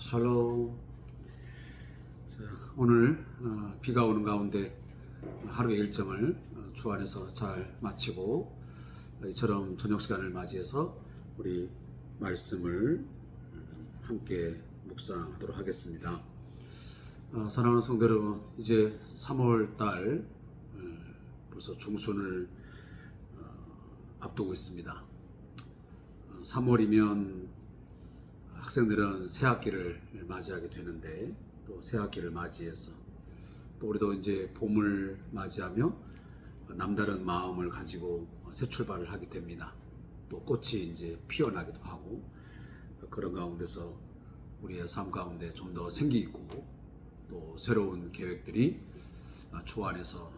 샬롬. 자, 오늘 비가 오는 가운데 하루의 일정을 주 안에서 잘 마치고 이처럼 저녁 시간을 맞이해서 우리 말씀을 함께 묵상하도록 하겠습니다. 사랑하는 성도 여러분, 이제 3월 달 벌써 중순을 앞두고 있습니다. 3월이면 학생들은 새학기를 맞이하게 되는데, 또 새학기를 맞이해서 또 우리도 이제 봄을 맞이하며 남다른 마음을 가지고 새 출발을 하게 됩니다. 또 꽃이 이제 피어나기도 하고, 그런 가운데서 우리의 삶 가운데 좀 더 생기 있고 또 새로운 계획들이 주 안에서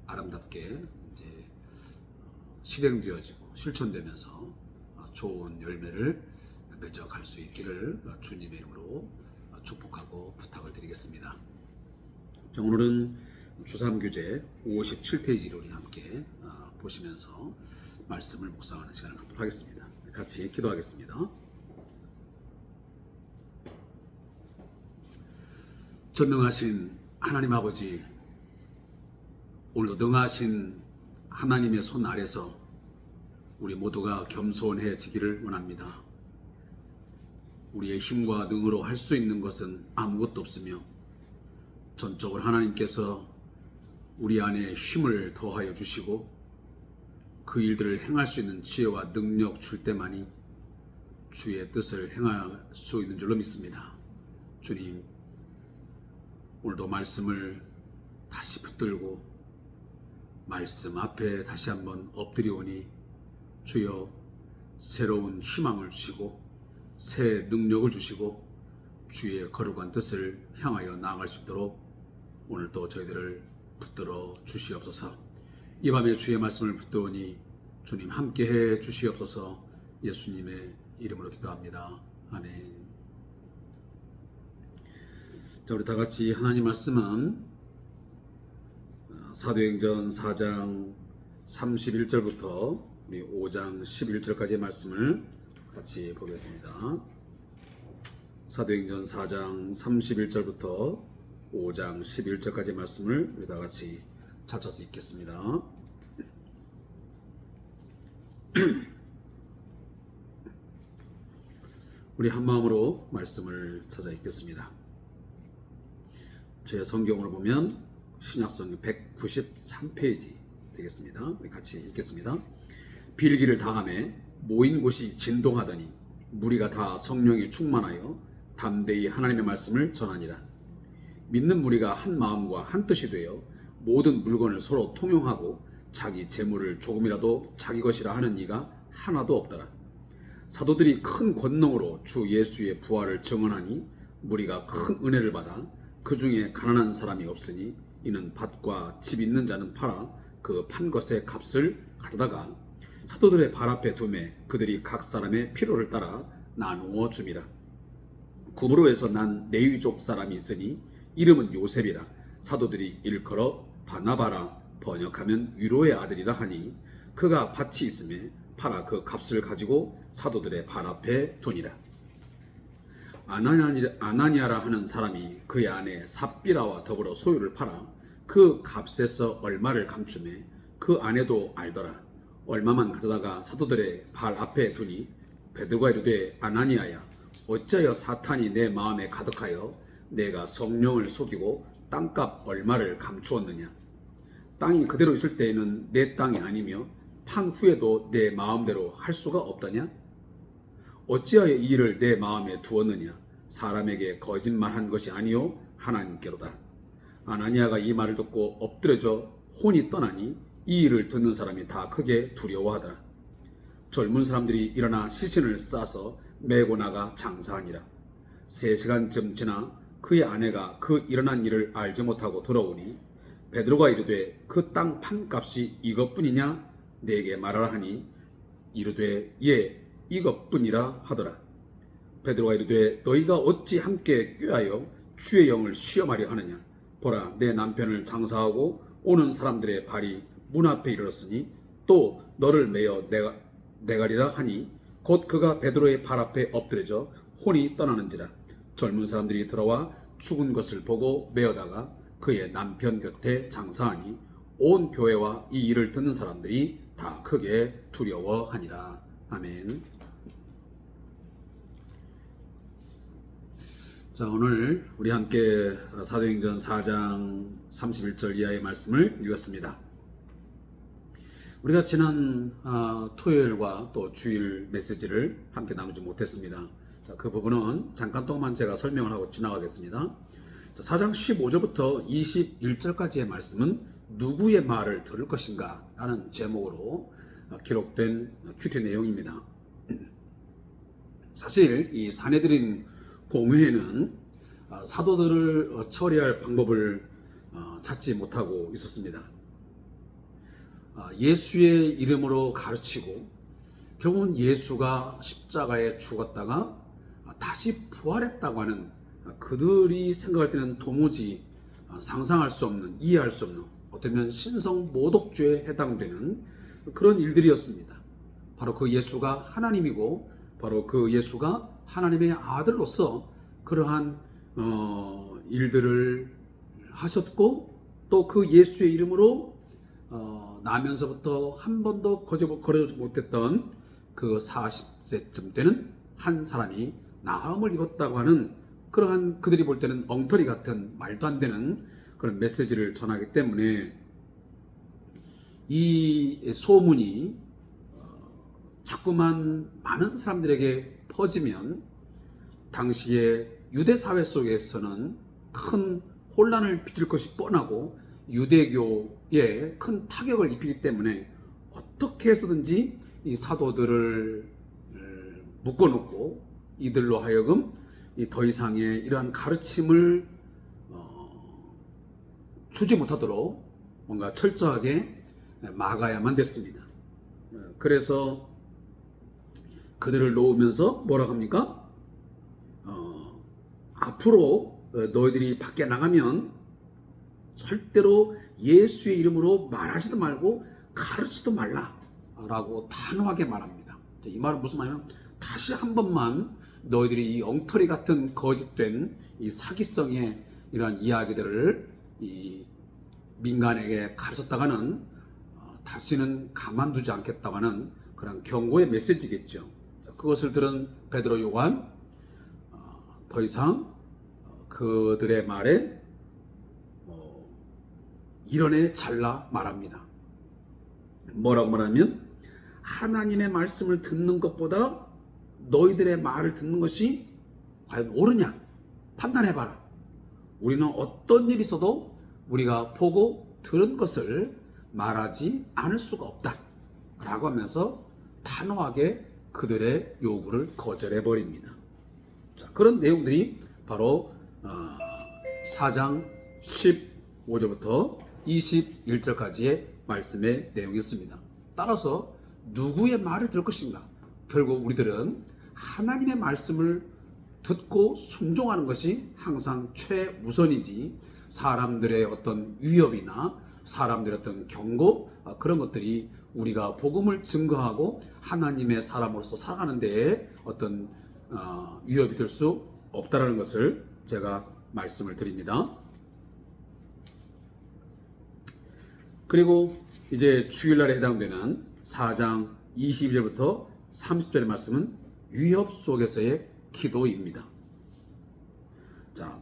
아름답게 이제 실행되어지고 실천되면서 좋은 열매를 맺어갈 수 있기를 주님의 이름으로 축복하고 부탁을 드리겠습니다. 자, 오늘은 주3교재 57페이지를 우리 함께 보시면서 말씀을 묵상하는 시간을 갖도록 하겠습니다. 같이 기도하겠습니다. 전능하신 하나님 아버지, 오늘도 능하신 하나님의 손 아래서 우리 모두가 겸손해지기를 원합니다. 우리의 힘과 능으로 할 수 있는 것은 아무것도 없으며 전적으로 하나님께서 우리 안에 힘을 더하여 주시고 그 일들을 행할 수 있는 지혜와 능력 줄 때만이 주의 뜻을 행할 수 있는 줄로 믿습니다. 주님, 오늘도 말씀을 다시 붙들고 말씀 앞에 다시 한번 엎드리오니 주여 새로운 희망을 주시고 새 능력을 주시고 주의 거룩한 뜻을 향하여 나아갈 수 있도록 오늘도 저희들을 붙들어 주시옵소서. 이 밤에 주의 말씀을 붙들오니 주님 함께해 주시옵소서. 예수님의 이름으로 기도합니다. 아멘. 자, 우리 다 같이 하나님 말씀은 사도행전 4장 31절부터 우리 5장 11절까지의 말씀을 같이 보겠습니다. 사도행전 4장 31절부터 5장 11절까지의 말씀을 우리 다 같이 찾아서 읽겠습니다. 우리 한 마음으로 말씀을 찾아 읽겠습니다. 제 성경으로 보면 신약성경 193페이지 되겠습니다. 우리 같이 읽겠습니다. 빌기를 다하매 모인 곳이 진동하더니 무리가 다 성령이 충만하여 담대히 하나님의 말씀을 전하니라. 믿는 무리가 한 마음과 한 뜻이 되어 모든 물건을 서로 통용하고 자기 재물을 조금이라도 자기 것이라 하는 이가 하나도 없더라. 사도들이 큰 권능으로 주 예수의 부활을 증언하니 무리가 큰 은혜를 받아 그 중에 가난한 사람이 없으니 이는 밭과 집 있는 자는 팔아 그 판 것의 값을 가져다가 사도들의 발 앞에 두매 그들이 각 사람의 필요를 따라 나누어 줌이라. 구브로에서 난 레위족 사람이 있으니 이름은 요셉이라. 사도들이 일컬어 바나바라 번역하면 위로의 아들이라 하니 그가 밭이 있음에 팔아 그 값을 가지고 사도들의 발 앞에 두니라. 아나니아라 하는 사람이 그의 아내 삽비라와 더불어 소유를 팔아 그 값에서 얼마를 감추매 그 아내도 알더라. 얼마만 가져다가 사도들의 발 앞에 두니 베드로가 이르되 아나니아야, 어찌하여 사탄이 내 마음에 가득하여 내가 성령을 속이고 땅값 얼마를 감추었느냐. 땅이 그대로 있을 때에는 내 땅이 아니며 판 후에도 내 마음대로 할 수가 없더냐. 어찌하여 이 일을 내 마음에 두었느냐. 사람에게 거짓말한 것이 아니요 하나님께로다. 아나니아가 이 말을 듣고 엎드려져 혼이 떠나니 이 일을 듣는 사람이 다 크게 두려워하더라. 젊은 사람들이 일어나 시신을 싸서 메고 나가 장사하니라. 3시간쯤 지나 그의 아내가 그 일어난 일을 알지 못하고 돌아오니 베드로가 이르되 그 땅 판값이 이것뿐이냐 내게 말하라 하니 이르되 예 이것뿐이라 하더라. 베드로가 이르되 너희가 어찌 함께 꾀하여 주의 영을 시험하려 하느냐. 보라, 내 남편을 장사하고 오는 사람들의 발이 문 앞에 이르렀으니 또 너를 매어 내가리라 하니 곧 그가 베드로의 발 앞에 엎드려져 혼이 떠나는지라. 젊은 사람들이 들어와 죽은 것을 보고 메어다가 그의 남편 곁에 장사하니 온 교회와 이 일을 듣는 사람들이 다 크게 두려워하니라. 아멘. 자, 오늘 우리 함께 사도행전 4장 31절 이하의 말씀을 읽었습니다. 우리가 지난 토요일과 또 주일 메시지를 함께 나누지 못했습니다. 자, 그 부분은 잠깐 동안 제가 설명을 하고 지나가겠습니다. 자, 4장 15절부터 21절까지의 말씀은 누구의 말을 들을 것인가 라는 제목으로 기록된 큐티 내용입니다. 사실 이 사내들인 공회에는 사도들을 처리할 방법을 찾지 못하고 있었습니다. 예수의 이름으로 가르치고 결국은 예수가 십자가에 죽었다가 다시 부활했다고 하는 그들이 생각할 때는 도무지 상상할 수 없는, 이해할 수 없는, 어쩌면 신성 모독죄에 해당되는 그런 일들이었습니다. 바로 그 예수가 하나님이고 바로 그 예수가 하나님의 아들로서 그러한 일들을 하셨고 또 그 예수의 이름으로 나면서부터 한 번도 거저보지 못했던 그 40세쯤 되는 한 사람이 나음을 입었다고 하는 그러한 그들이 볼 때는 엉터리 같은 말도 안 되는 그런 메시지를 전하기 때문에 이 소문이 자꾸만 많은 사람들에게 퍼지면 당시에 유대 사회 속에서는 큰 혼란을 빚을 것이 뻔하고 유대교에 큰 타격을 입히기 때문에 어떻게 해서든지 이 사도들을 묶어놓고 이들로 하여금 더 이상의 이러한 가르침을 주지 못하도록 뭔가 철저하게 막아야만 됐습니다. 그래서 그들을 놓으면서 뭐라고 합니까? 앞으로 너희들이 밖에 나가면 절대로 예수의 이름으로 말하지도 말고 가르치지도 말라 라고 단호하게 말합니다. 이 말은 무슨 말이냐면 다시 한 번만 너희들이 이 엉터리 같은 거짓된 이 사기성의 이러한 이야기들을 이 민간에게 가르쳤다가는 다시는 가만두지 않겠다고 하는 그런 경고의 메시지겠죠. 그것을 들은 베드로, 요한 더 이상 그들의 말에 일어내 잘라 말합니다. 뭐라고 말하면 하나님의 말씀을 듣는 것보다 너희들의 말을 듣는 것이 과연 옳으냐 판단해봐라. 우리는 어떤 일이 있어도 우리가 보고 들은 것을 말하지 않을 수가 없다 라고 하면서 단호하게 그들의 요구를 거절해버립니다. 자, 그런 내용들이 바로 4장 15절부터 21절까지의 말씀의 내용이었습니다. 따라서 누구의 말을 들을 것인가? 결국 우리들은 하나님의 말씀을 듣고 순종하는 것이 항상 최우선이지 사람들의 어떤 위협이나 사람들의 어떤 경고 그런 것들이 우리가 복음을 증거하고 하나님의 사람으로서 살아가는 데에 어떤 위협이 될 수 없다라는 것을 제가 말씀을 드립니다. 그리고 이제 주일날에 해당되는 4장 22절부터 30절의 말씀은 위협 속에서의 기도입니다. 자,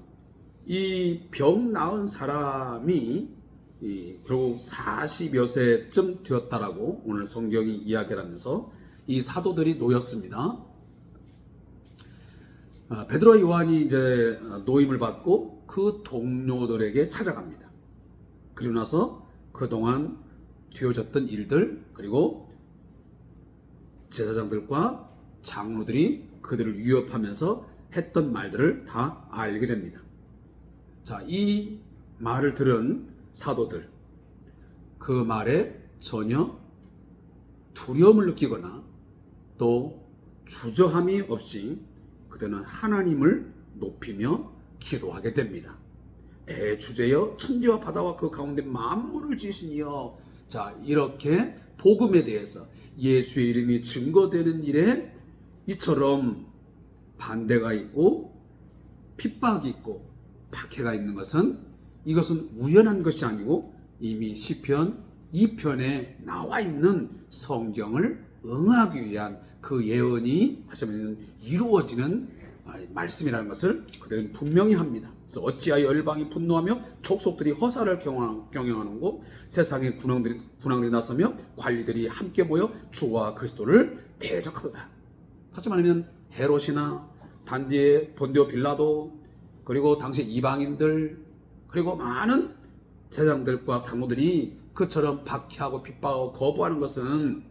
이 병 나은 사람이 결국 40여 세쯤 되었다라고 오늘 성경이 이야기를 하면서 이 사도들이 놓였습니다. 베드로와 요한이 이제 노임을 받고 그 동료들에게 찾아갑니다. 그리고 나서 그동안 뒤어졌던 일들 그리고 제사장들과 장로들이 그들을 위협하면서 했던 말들을 다 알게 됩니다. 자, 이 말을 들은 사도들 그 말에 전혀 두려움을 느끼거나 또 주저함이 없이 그들은 하나님을 높이며 기도하게 됩니다. 대주제여 천지와 바다와 그 가운데 만물을 지으신 이여. 자, 이렇게 복음에 대해서 예수의 이름이 증거되는 일에 이처럼 반대가 있고 핍박이 있고 박해가 있는 것은 이것은 우연한 것이 아니고 이미 시편 2편에 나와 있는 성경을 응하기 위한 그 예언이 다시 말하면 이루어지는 말씀이라는 것을 그들은 분명히 합니다. 그래서 어찌하여 열방이 분노하며 족속들이 허사를 경영하는고 세상의 군왕들이 나서며 관리들이 함께 모여 주와 그리스도를 대적하도다. 다시 말하면 헤롯이나 단디의 본디오 빌라도 그리고 당시 이방인들 그리고 많은 제장들과 상무들이 그처럼 박해하고 핍박하고 거부하는 것은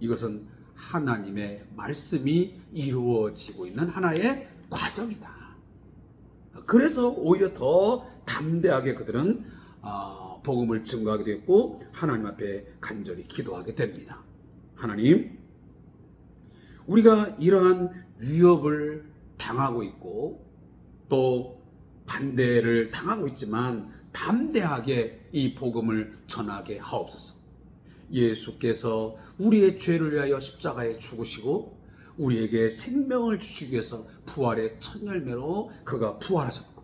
이것은 하나님의 말씀이 이루어지고 있는 하나의 과정이다. 그래서 오히려 더 담대하게 그들은 복음을 증거하게 됐고 하나님 앞에 간절히 기도하게 됩니다. 하나님, 우리가 이러한 위협을 당하고 있고 또 반대를 당하고 있지만 담대하게 이 복음을 전하게 하옵소서. 예수께서 우리의 죄를 위하여 십자가에 죽으시고 우리에게 생명을 주시기 위해서 부활의 첫 열매로 그가 부활하셨고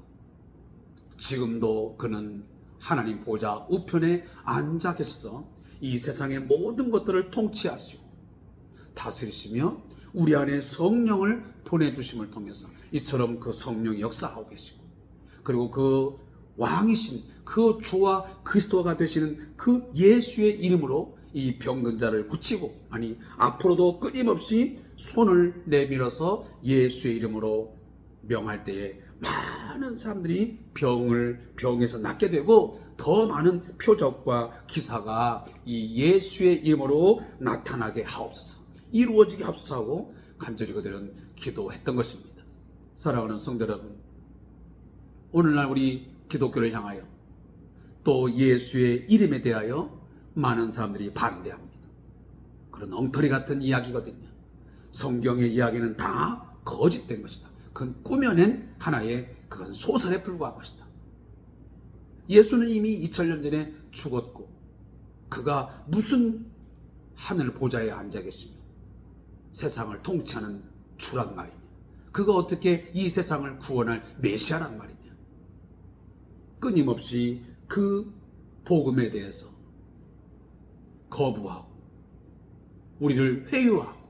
지금도 그는 하나님 보좌 우편에 앉아 계셔서 이 세상의 모든 것들을 통치하시고 다스리시며 우리 안에 성령을 보내주심을 통해서 이처럼 그 성령이 역사하고 계시고 그리고 그 왕이신 그 주와 그리스도가 되시는 그 예수의 이름으로 이 병든 자를 고치고 아니 앞으로도 끊임없이 손을 내밀어서 예수의 이름으로 명할 때에 많은 사람들이 병에서 낫게 되고 더 많은 표적과 기사가 이 예수의 이름으로 나타나게 하옵소서. 이루어지게 하옵소서 하고 간절히 그들은 기도했던 것입니다. 사랑하는 성도 여러분, 오늘날 우리 기독교를 향하여 또 예수의 이름에 대하여 많은 사람들이 반대합니다. 그런 엉터리 같은 이야기거든요. 성경의 이야기는 다 거짓된 것이다. 그건 꾸며낸 하나의 그건 소설에 불과한 것이다. 예수는 이미 2000년 전에 죽었고 그가 무슨 하늘 보좌에 앉아 계시며 세상을 통치하는 주란 말이냐. 그가 어떻게 이 세상을 구원할 메시아란 말이냐. 끊임없이 그 복음에 대해서 거부하고 우리를 회유하고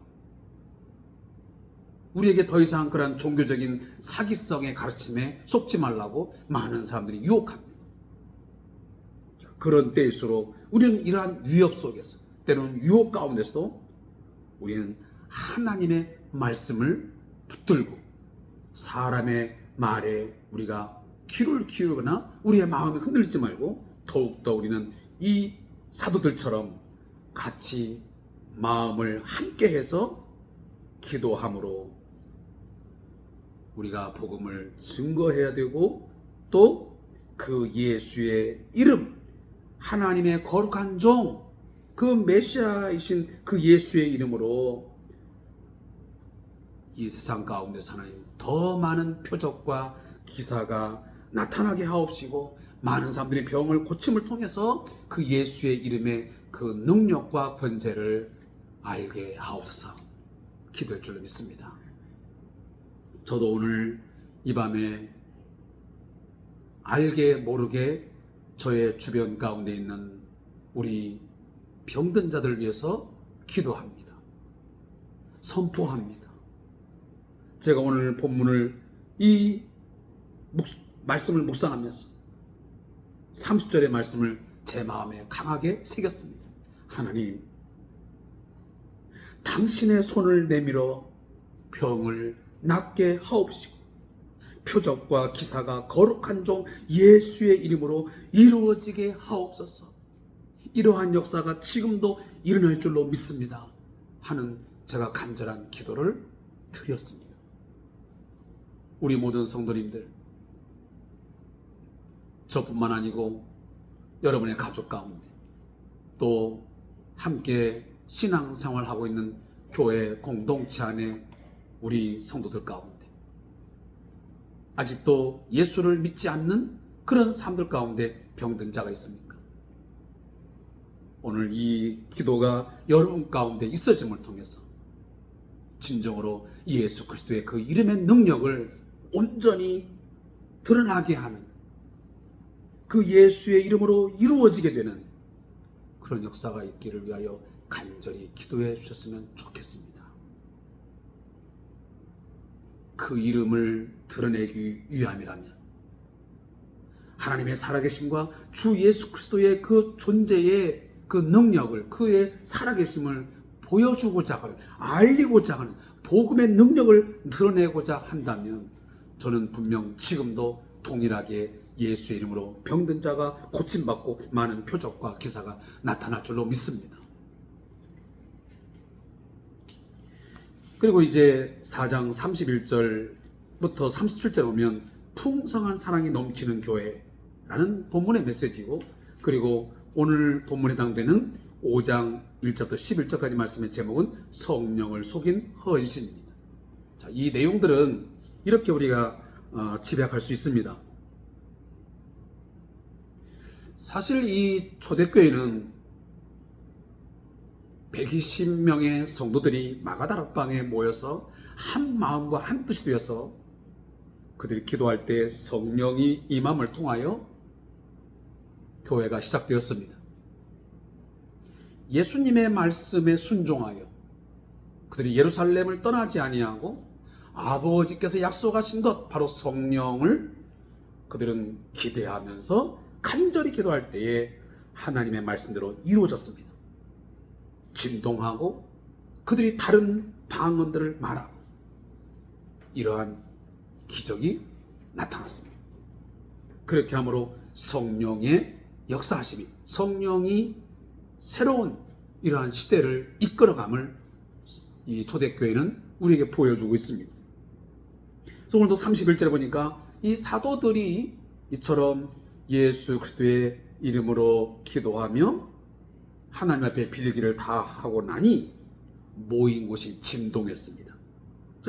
우리에게 더 이상 그런 종교적인 사기성의 가르침에 속지 말라고 많은 사람들이 유혹합니다. 그런 때일수록 우리는 이러한 위협 속에서 때로는 유혹 가운데서도 우리는 하나님의 말씀을 붙들고 사람의 말에 우리가 귀를 기울거나 우리의 마음이 흔들리지 말고 더욱더 우리는 이 사도들처럼 같이 마음을 함께해서 기도함으로 우리가 복음을 증거해야 되고 또 그 예수의 이름 하나님의 거룩한 종 그 메시아이신 그 예수의 이름으로 이 세상 가운데서 하나님 더 많은 표적과 기사가 나타나게 하옵시고 많은 사람들이 병을 고침을 통해서 그 예수의 이름의 그 능력과 권세를 알게 하옵소서. 기도할 줄로 믿습니다. 저도 오늘 이 밤에 알게 모르게 저의 주변 가운데 있는 우리 병든 자들을 위해서 기도합니다. 선포합니다. 제가 오늘 본문을 이 말씀을 묵상하면서 30절의 말씀을 제 마음에 강하게 새겼습니다. 하나님, 당신의 손을 내밀어 병을 낫게 하옵시고 표적과 기사가 거룩한 종 예수의 이름으로 이루어지게 하옵소서. 이러한 역사가 지금도 일어날 줄로 믿습니다 하는 제가 간절한 기도를 드렸습니다. 우리 모든 성도님들, 저뿐만 아니고 여러분의 가족 가운데 또 함께 신앙생활하고 있는 교회 공동체 안에 우리 성도들 가운데 아직도 예수를 믿지 않는 그런 사람들 가운데 병든 자가 있습니까? 오늘 이 기도가 여러분 가운데 있어짐을 통해서 진정으로 예수 그리스도의 그 이름의 능력을 온전히 드러나게 하는 그 예수의 이름으로 이루어지게 되는 그런 역사가 있기를 위하여 간절히 기도해 주셨으면 좋겠습니다. 그 이름을 드러내기 위함이라면 하나님의 살아계심과 주 예수 그리스도의 그 존재의 그 능력을, 그의 살아계심을 보여주고자 하는, 알리고자 하는 복음의 능력을 드러내고자 한다면 저는 분명 지금도 동일하게 예수의 이름으로 병든 자가 고침받고 많은 표적과 기사가 나타날 줄로 믿습니다. 그리고 이제 4장 31절부터 37절 보면 풍성한 사랑이 넘치는 교회라는 본문의 메시지고, 그리고 오늘 본문에 해당되는 5장 1절부터 11절까지 말씀의 제목은 성령을 속인 헌신입니다. 자, 이 내용들은 이렇게 우리가 집약할 수 있습니다. 사실 이 초대교회는 120명의 성도들이 마가다락방에 모여서 한 마음과 한 뜻이 되어서 그들이 기도할 때 성령이 임함을 통하여 교회가 시작되었습니다. 예수님의 말씀에 순종하여 그들이 예루살렘을 떠나지 아니하고 아버지께서 약속하신 것, 바로 성령을 그들은 기대하면서 간절히 기도할 때에 하나님의 말씀대로 이루어졌습니다. 진동하고 그들이 다른 방언들을 말하고 이러한 기적이 나타났습니다. 그렇게 함으로 성령의 역사하심이, 성령이 새로운 이러한 시대를 이끌어감을 이 초대교회는 우리에게 보여주고 있습니다. 그래서 오늘도 31절에 보니까 이 사도들이 이처럼 예수 그리스도의 이름으로 기도하며 하나님 앞에 빌기를 다 하고 나니 모인 곳이 진동했습니다.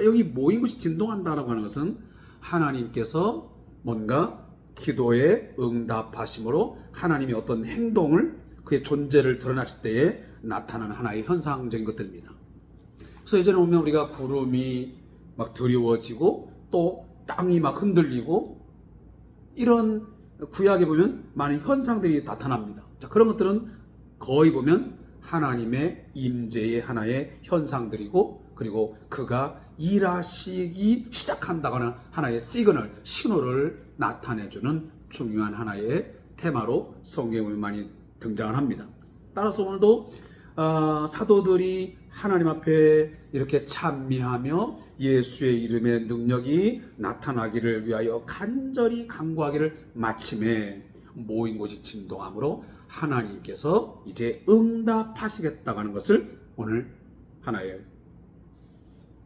여기 모인 곳이 진동한다라고 하는 것은 하나님께서 뭔가 기도에 응답하심으로 하나님이 어떤 행동을, 그의 존재를 드러나실 때에 나타나는 하나의 현상적인 것들입니다. 그래서 예전에 보면 우리가 구름이 막 드리워지고 또 땅이 막 흔들리고 이런 구약에 보면 많은 현상들이 나타납니다. 자, 그런 것들은 거의 보면 하나님의 임재의 하나의 현상들이고, 그리고 그가 일하시기 시작한다거나 하나의 시그널, 신호를 나타내주는 중요한 하나의 테마로 성경에 보면 많이 등장을 합니다. 따라서 오늘도 사도들이 하나님 앞에 이렇게 찬미하며 예수의 이름의 능력이 나타나기를 위하여 간절히 간구하기를 마침에 모인 곳이 진동함으로 하나님께서 이제 응답하시겠다고 하는 것을 오늘 하나의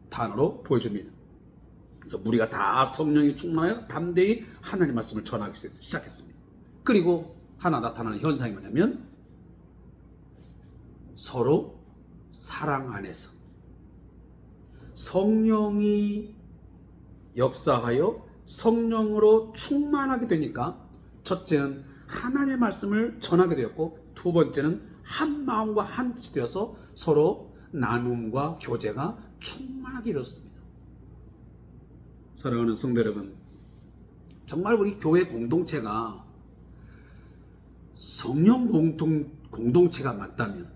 단어로 보여줍니다. 그래서 우리가 다 성령이 충만하여 담대히 하나님 말씀을 전하기 시작했습니다. 그리고 하나 나타나는 현상이 뭐냐면 서로 사랑 안에서 성령이 역사하여 성령으로 충만하게 되니까 첫째는 하나님의 말씀을 전하게 되었고, 두 번째는 한 마음과 한 뜻이 되어서 서로 나눔과 교제가 충만하게 되었습니다. 사랑하는 성도 여러분, 정말 우리 교회 공동체가 성령 공동체가 맞다면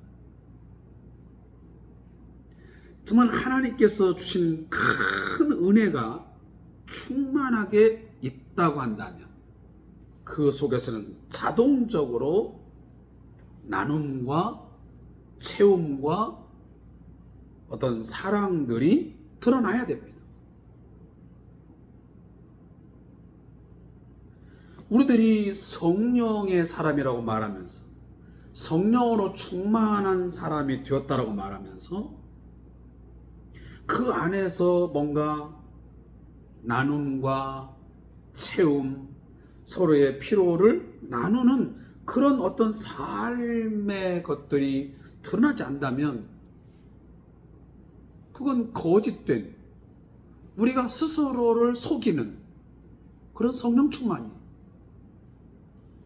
정말 하나님께서 주신 큰 은혜가 충만하게 있다고 한다면 그 속에서는 자동적으로 나눔과 채움과 어떤 사랑들이 드러나야 됩니다. 우리들이 성령의 사람이라고 말하면서, 성령으로 충만한 사람이 되었다라고 말하면서 그 안에서 뭔가 나눔과 채움, 서로의 피로를 나누는 그런 어떤 삶의 것들이 드러나지 않다면 그건 거짓된, 우리가 스스로를 속이는 그런 성령 충만이에요.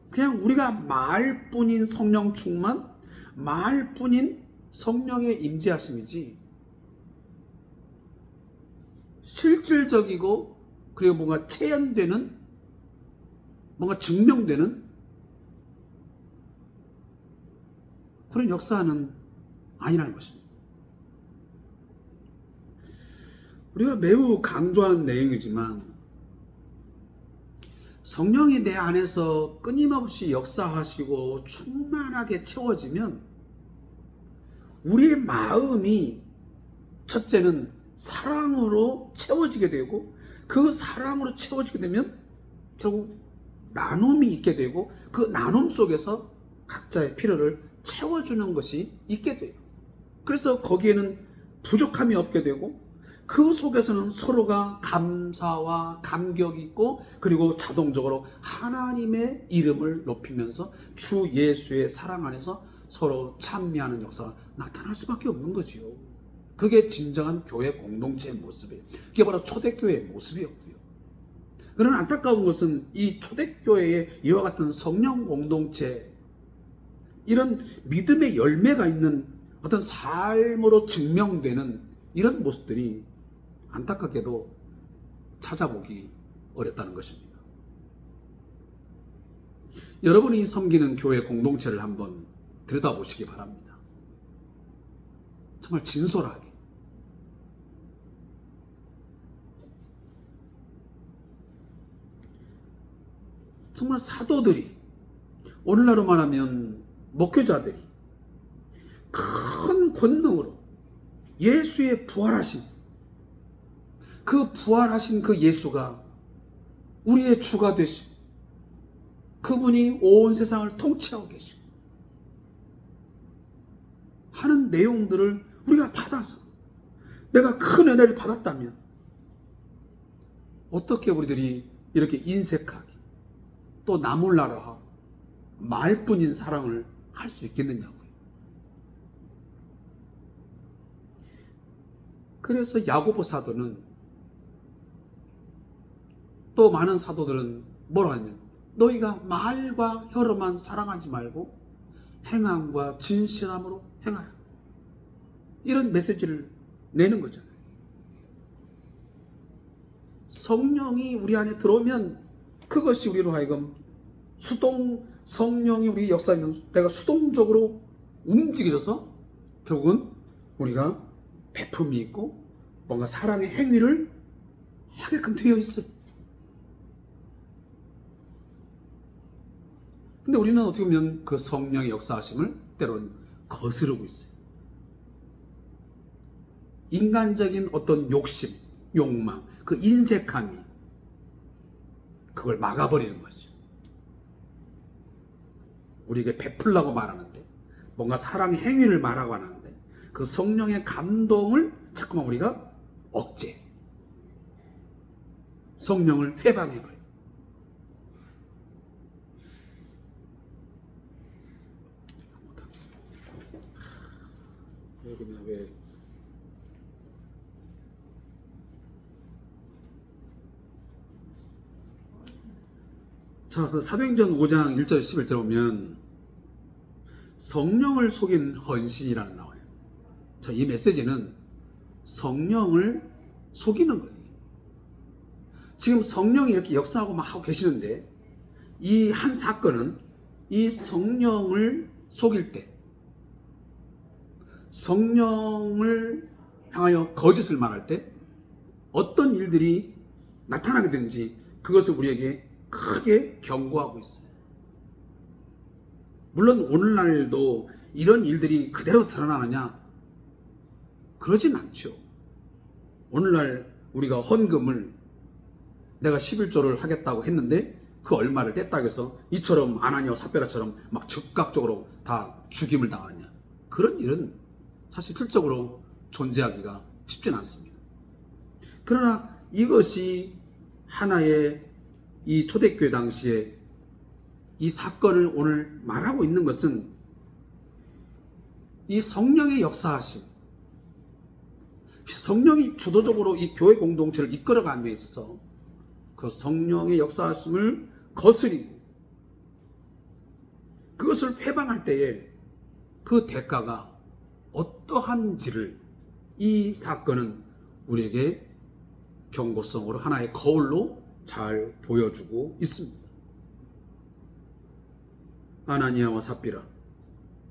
그냥 우리가 말뿐인 성령 충만, 말뿐인 성령의 임재하심이지 실질적이고 그리고 뭔가 체현되는 뭔가 증명되는 그런 역사는 아니라는 것입니다. 우리가 매우 강조하는 내용이지만 성령이 내 안에서 끊임없이 역사하시고 충만하게 채워지면 우리의 마음이 첫째는 사랑으로 채워지게 되고, 그 사랑으로 채워지게 되면 결국 나눔이 있게 되고, 그 나눔 속에서 각자의 필요를 채워주는 것이 있게 돼요. 그래서 거기에는 부족함이 없게 되고, 그 속에서는 서로가 감사와 감격이 있고, 그리고 자동적으로 하나님의 이름을 높이면서 주 예수의 사랑 안에서 서로 찬미하는 역사가 나타날 수밖에 없는 거지요. 그게 진정한 교회 공동체의 모습이에요. 그게 바로 초대교회의 모습이었고요. 그러나 안타까운 것은 이 초대교회의 이와 같은 성령 공동체, 이런 믿음의 열매가 있는 어떤 삶으로 증명되는 이런 모습들이 안타깝게도 찾아보기 어렵다는 것입니다. 여러분이 섬기는 교회 공동체를 한번 들여다보시기 바랍니다. 정말 진솔하게. 정말 사도들이, 오늘날로 말하면 목회자들이 큰 권능으로 예수의 부활하신 그 예수가 우리의 주가 되시고, 그분이 온 세상을 통치하고 계시고 하는 내용들을 우리가 받아서 내가 큰 은혜를 받았다면 어떻게 우리들이 이렇게 인색하게 또 나몰라라 하고 말뿐인 사랑을 할 수 있겠느냐고요. 그래서 야고보 사도는, 또 많은 사도들은 뭐라 하냐면, 너희가 말과 혀로만 사랑하지 말고 행함과 진실함으로 행하라, 이런 메시지를 내는 거잖아요. 성령이 우리 안에 들어오면 그것이 우리로 하여금 성령이 우리 역사에 있는 내가 수동적으로 움직여져서 결국은 우리가 베품이 있고 뭔가 사랑의 행위를 하게끔 되어 있어요. 근데 우리는 어떻게 보면 그 성령의 역사하심을 때로는 거스르고 있어요. 인간적인 어떤 욕심, 욕망, 그 인색함이 그걸 막아버리는 거죠. 우리에게 베풀라고 말하는데, 뭔가 사랑의 행위를 말하고 하는데, 그 성령의 감동을 자꾸만 우리가 억제, 성령을 회방해버려요. 왜 자, 그 사도행전 5장 1절 10을 들어보면 성령을 속인 헌신이라는 나와요. 자, 이 메시지는 성령을 속이는 거예요. 지금 성령이 이렇게 역사하고 막 하고 계시는데, 이 한 사건은 이 성령을 속일 때, 성령을 향하여 거짓을 말할 때 어떤 일들이 나타나게 되는지 그것을 우리에게 크게 경고하고 있어요. 물론 오늘날도 이런 일들이 그대로 드러나느냐? 그러진 않죠. 오늘날 우리가 헌금을 내가 11조를 하겠다고 했는데 그 얼마를 뗐다고 해서 이처럼 아나니아와 삽비라처럼 막 즉각적으로 다 죽임을 당하느냐? 그런 일은 사실 실적으로 존재하기가 쉽진 않습니다. 그러나 이것이 하나의 이 초대교회 당시에 이 사건을 오늘 말하고 있는 것은 이 성령의 역사하심, 성령이 주도적으로 이 교회 공동체를 이끌어가는 데 있어서 그 성령의 역사하심을 거스리고 그것을 회방할 때에 그 대가가 어떠한지를 이 사건은 우리에게 경고성으로 하나의 거울로 잘 보여주고 있습니다. 아나니아와 삽비라.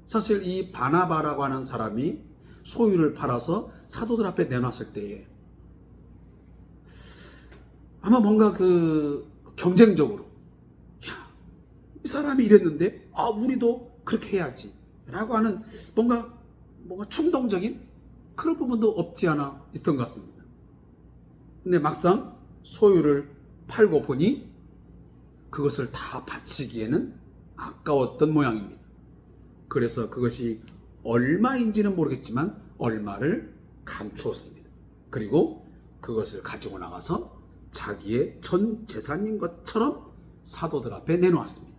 사실 이 바나바라고 하는 사람이 소유를 팔아서 사도들 앞에 내놨을 때에 아마 뭔가 그 경쟁적으로, 야, 이 사람이 이랬는데 우리도 그렇게 해야지 라고 하는 뭔가 충동적인 그런 부분도 없지 않아 있던 것 같습니다. 근데 막상 소유를 팔고 보니 그것을 다 바치기에는 아까웠던 모양입니다. 그래서 그것이 얼마인지는 모르겠지만 얼마를 감추었습니다. 그리고 그것을 가지고 나가서 자기의 전 재산인 것처럼 사도들 앞에 내놓았습니다.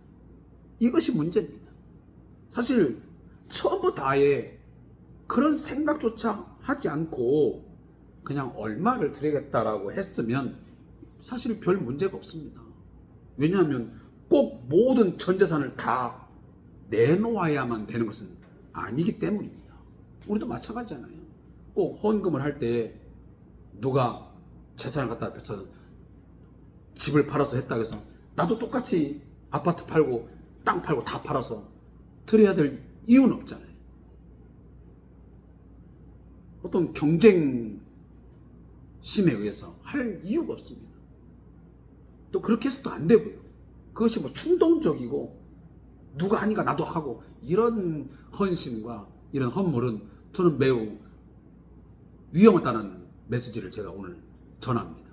이것이 문제입니다. 사실 처음부터 아예 그런 생각조차 하지 않고 그냥 얼마를 드리겠다라고 했으면 사실 별 문제가 없습니다. 왜냐하면 꼭 모든 전 재산을 다 내놓아야만 되는 것은 아니기 때문입니다. 우리도 마찬가지잖아요. 꼭 헌금을 할 때 누가 재산을 갖다 펼쳐 집을 팔아서 했다고 해서 나도 똑같이 아파트 팔고 땅 팔고 다 팔아서 드려야 될 이유는 없잖아요. 어떤 경쟁심에 의해서 할 이유가 없습니다. 또 그렇게 해서도 안 되고요. 그것이 충동적이고 누가 하니까 나도 하고 이런 헌신과 이런 헌물은 저는 매우 위험하다는 메시지를 제가 오늘 전합니다.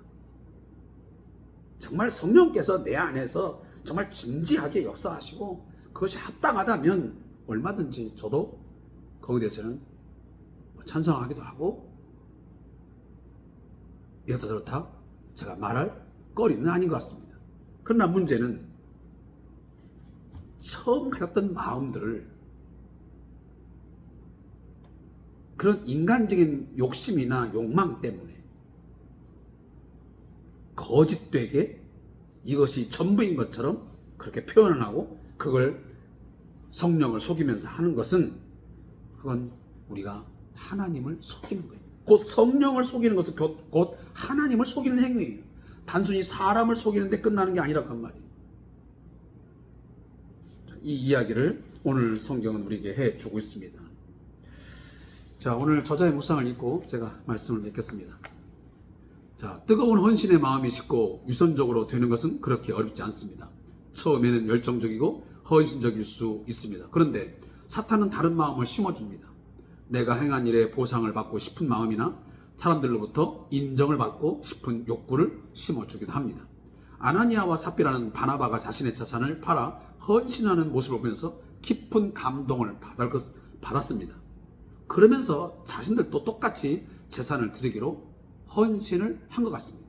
정말 성령께서 내 안에서 정말 진지하게 역사하시고 그것이 합당하다면 얼마든지 저도 거기에 대해서는 찬성하기도 하고 이렇다 저렇다 제가 말할 거리는 아닌 것 같습니다. 그러나 문제는 처음 가졌던 마음들을 그런 인간적인 욕심이나 욕망 때문에 거짓되게 이것이 전부인 것처럼 그렇게 표현을 하고 그걸 성령을 속이면서 하는 것은 그건 우리가 하나님을 속이는 거예요. 곧 성령을 속이는 것은 곧 하나님을 속이는 행위예요. 단순히 사람을 속이는데 끝나는 게 아니라고 한 말이에요. 이 이야기를 오늘 성경은 우리에게 해주고 있습니다. 자, 오늘 저자의 묵상을 읽고 제가 말씀을 맺겠습니다. 자, 뜨거운 헌신의 마음이 식고 유선적으로 되는 것은 그렇게 어렵지 않습니다. 처음에는 열정적이고 헌신적일 수 있습니다. 그런데 사탄은 다른 마음을 심어줍니다. 내가 행한 일에 보상을 받고 싶은 마음이나 사람들로부터 인정을 받고 싶은 욕구를 심어주기도 합니다. 아나니아와 삽비라는 바나바가 자신의 재산을 팔아 헌신하는 모습을 보면서 깊은 감동을 받았습니다. 그러면서 자신들도 똑같이 재산을 드리기로 헌신을 한 것 같습니다.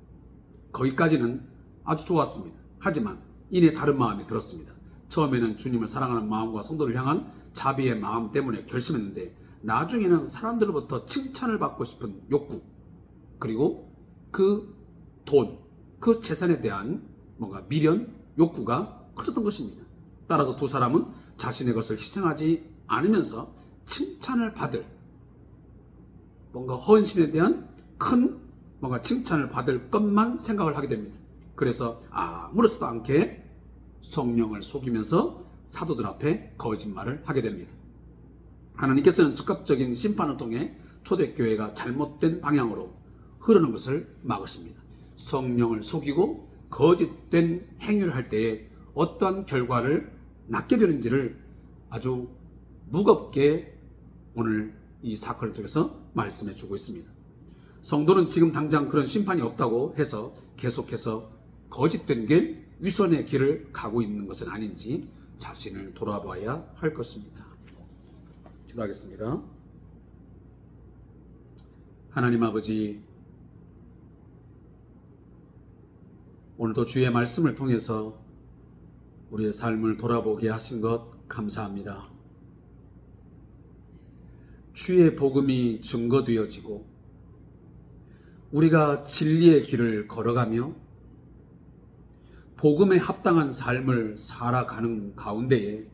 거기까지는 아주 좋았습니다. 하지만 이내 다른 마음이 들었습니다. 처음에는 주님을 사랑하는 마음과 성도를 향한 자비의 마음 때문에 결심했는데 나중에는 사람들로부터 칭찬을 받고 싶은 욕구 그리고 그 돈, 그 재산에 대한 뭔가 미련, 욕구가 커졌던 것입니다. 따라서 두 사람은 자신의 것을 희생하지 않으면서 칭찬을 받을 뭔가 헌신에 대한 큰 뭔가 칭찬을 받을 것만 생각을 하게 됩니다. 그래서 아무렇지도 않게 성령을 속이면서 사도들 앞에 거짓말을 하게 됩니다. 하나님께서는 즉각적인 심판을 통해 초대교회가 잘못된 방향으로 흐르는 것을 막으십니다. 성령을 속이고 거짓된 행위를 할 때에 어떠한 결과를 낳게 되는지를 아주 무겁게 오늘 이 사건을 통해서 말씀해 주고 있습니다. 성도는 지금 당장 그런 심판이 없다고 해서 계속해서 거짓된 길, 위선의 길을 가고 있는 것은 아닌지 자신을 돌아봐야 할 것입니다. 기도하겠습니다. 하나님 아버지, 오늘도 주의 말씀을 통해서 우리의 삶을 돌아보게 하신 것 감사합니다. 주의 복음이 증거되어지고 우리가 진리의 길을 걸어가며 복음에 합당한 삶을 살아가는 가운데에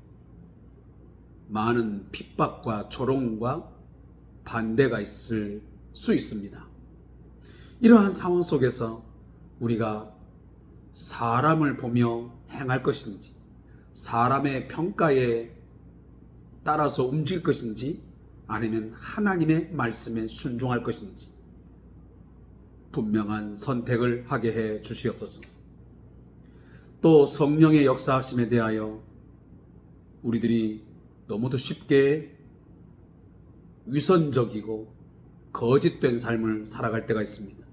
많은 핍박과 조롱과 반대가 있을 수 있습니다. 이러한 상황 속에서 우리가 사람을 보며 행할 것인지 사람의 평가에 따라서 움직일 것인지 아니면 하나님의 말씀에 순종할 것인지 분명한 선택을 하게 해 주시옵소서. 또 성령의 역사하심에 대하여 우리들이 너무도 쉽게 위선적이고 거짓된 삶을 살아갈 때가 있습니다.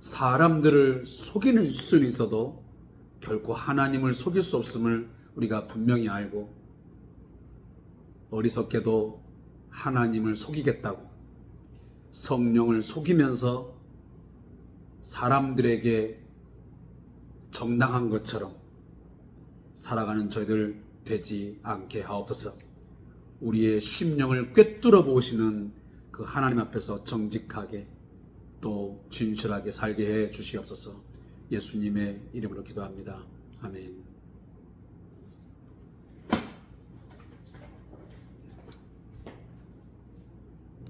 사람들을 속이는 수는 있어도 결코 하나님을 속일 수 없음을 우리가 분명히 알고 어리석게도 하나님을 속이겠다고 성령을 속이면서 사람들에게 정당한 것처럼 살아가는 저희들 되지 않게 하옵소서. 우리의 심령을 꿰뚫어 보시는 그 하나님 앞에서 정직하게 또 진실하게 살게 해 주시옵소서. 예수님의 이름으로 기도합니다. 아멘.